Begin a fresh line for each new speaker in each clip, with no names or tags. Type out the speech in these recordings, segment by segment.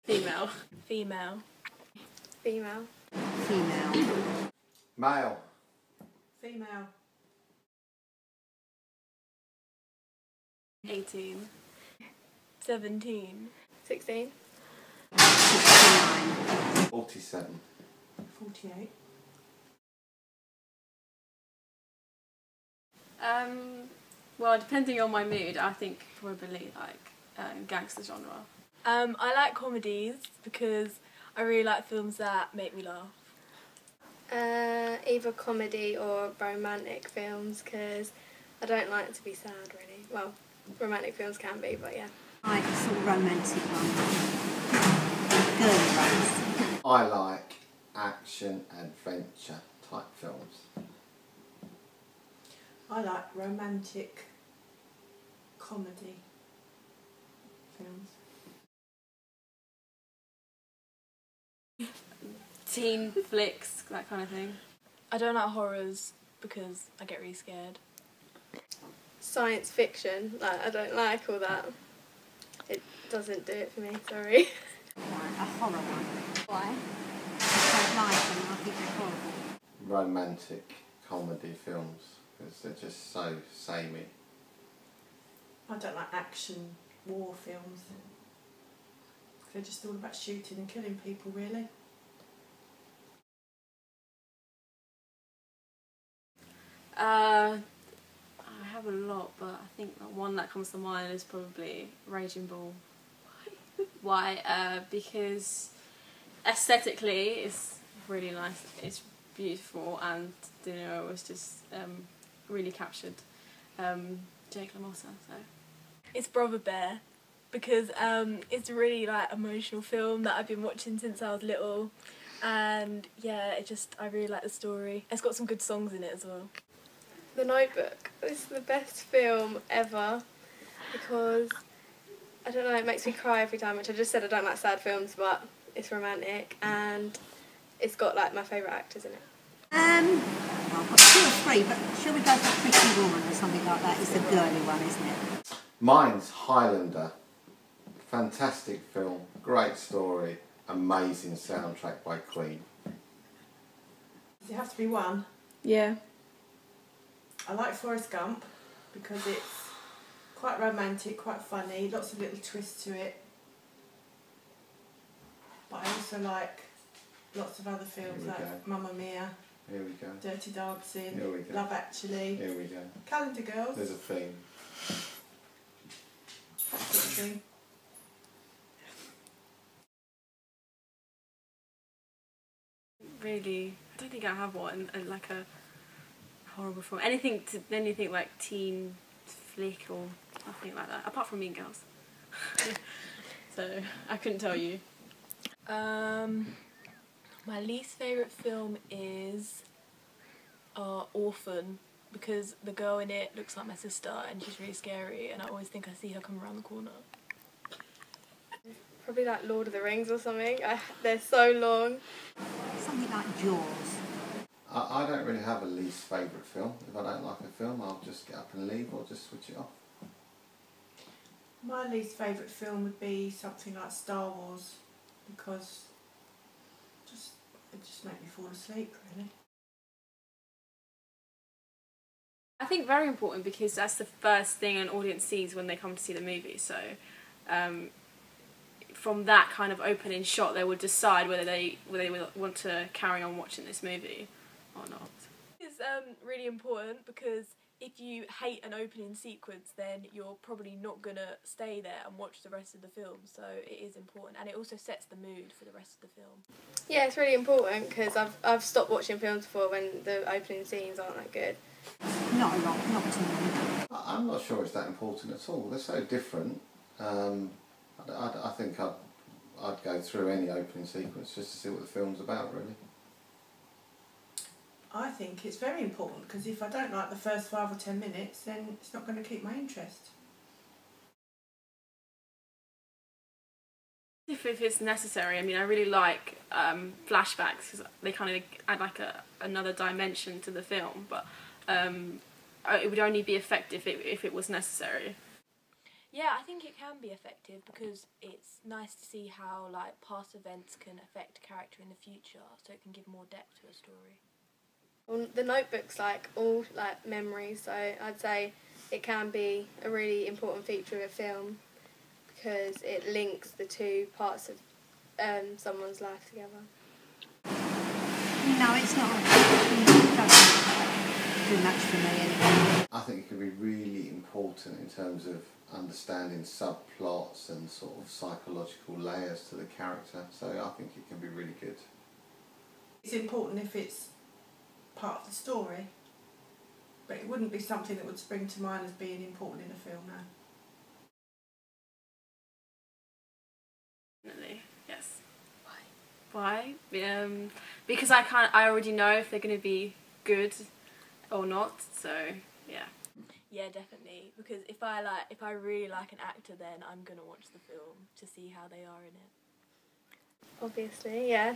Female.
Female.
Female.
Female.
Male.
Female.
18.
17.
16.
69.
47.
48.
Well, depending on my mood, I think probably like gangster genre.
I like comedies because I really like films that make me laugh.
Either comedy or romantic films, because I don't like to be sad, really. Well, romantic films can be, but yeah.
Like sort of romantic one. Girly ones.
I like action, adventure type films.
I like romantic comedy films.
Teen flicks, that kind of thing.
I don't like horrors because I get really scared.
Science fiction, like, I don't like all that. It doesn't do it for me, sorry.
Right, a horror one. Why? I don't like them, I think they're horrible.
Romantic comedy films, because they're just so samey.
I don't like action war films. They're just all about shooting and killing people, really.
I have a lot, but I think the one that comes to mind is probably Raging Bull. Why? Because aesthetically it's really nice, it's beautiful, and De Niro was just really captured Jake LaMotta. So
It's Brother Bear because it's a really like emotional film that I've been watching since I was little, and yeah, I really like the story. It's got some good songs in it as well.
The Notebook. This is the best film ever because, I don't know, it makes me cry every time, which I just said I don't like sad films, but it's romantic and it's got like my favourite actors in it.
Well, I've got 2 or 3, but shall we go for Pretty Woman or something like that? It's the girly one, isn't it?
Mine's Highlander. Fantastic film, great story, amazing soundtrack by Queen.
Does it have to be one?
yeah.
I like Forrest Gump because it's quite romantic, quite funny, lots of little twists to it. But I also like lots of other films
Here we
like
go.
Mamma Mia,
Here we go.
Dirty Dancing,
Here we go.
Love Actually,
Here we go.
Calendar Girls,
There's a theme.
that sort of thing.
Really, I don't think I have one, like a horrible film. Anything like teen flick or nothing like that, apart from Mean Girls. So I couldn't tell you.
My least favourite film is Orphan because the girl in it looks like my sister and she's really scary, and I always think I see her come around the corner.
Probably like Lord of the Rings or something. They're so long.
Something like Jaws.
I don't really have a least favourite film. If I don't like a film, I'll just get up and leave or just switch it off.
My least favourite film would be something like Star Wars because it just makes me fall asleep, really.
I think very important because that's the first thing an audience sees when they come to see the movie. So from that kind of opening shot, they would decide whether they want to carry on watching this movie or not.
It's really important because if you hate an opening sequence, then you're probably not gonna stay there and watch the rest of the film. So it is important, and it also sets the mood for the rest of the film.
Yeah, it's really important because I've stopped watching films before when the opening scenes aren't that good.
Not a lot, not to me.
I'm not sure it's that important at all. They're so different. I think I'd go through any opening sequence just to see what the film's about, really.
I think it's very important because if I don't like the first 5 or 10 minutes, then it's not going to keep my interest.
If it's necessary, I mean, I really like flashbacks because they kind of add like another dimension to the film, but it would only be effective if it was necessary.
Yeah, I think it can be effective because it's nice to see how like past events can affect a character in the future, so it can give more depth to a story.
Well, the Notebook's like all like memories, so I'd say it can be a really important feature of a film because it links the two parts of someone's life together.
No, it's not. It doesn't do much for me anyway.
I think it can be really important in terms of understanding subplots and sort of psychological layers to the character, so I think it can be really good.
It's important if it's part of the story, but it wouldn't be something that would spring to mind as being important in a film now.
Definitely, yes. Why? Because I already know if they're going to be good or not. So yeah.
Yeah, definitely. Because if I really like an actor, then I'm gonna watch the film to see how they are in it.
Obviously, yeah.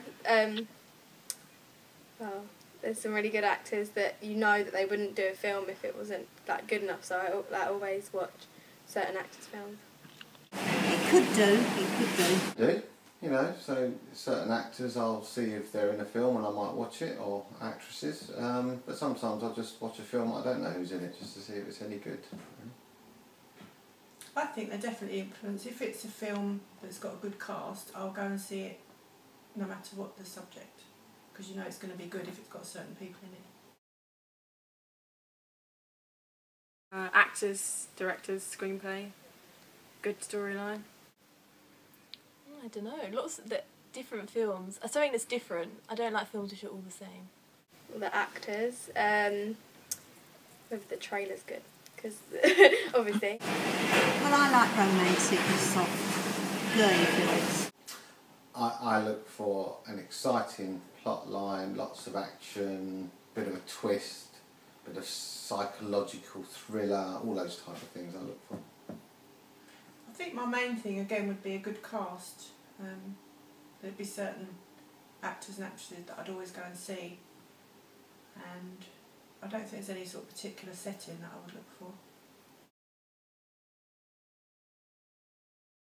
Well, there's some really good actors that you know that they wouldn't do a film if it wasn't like good enough. So I always watch certain actors' films.
It could do.
Do? You know, so certain actors I'll see if they're in a film and I might watch it, or actresses, but sometimes I'll just watch a film I don't know who's in it just to see if it's any good.
I think they definitely influence. If it's a film that's got a good cast, I'll go and see it no matter what the subject, because you know it's going to be good if it's got certain people in it.
Actors, directors, screenplay, good storyline.
I don't know. Lots of different films. Something that's different. I don't like films which are all the same.
The actors, whether the trailer's good, because obviously.
Well, I like romantic and soft, girly films.
I look for an exciting plot line, lots of action, bit of a twist, bit of psychological thriller, all those type of things I look for.
I think my main thing again would be a good cast. There'd be certain actors and actresses that I'd always go and see, and I don't think there's any sort of particular setting that I would look for.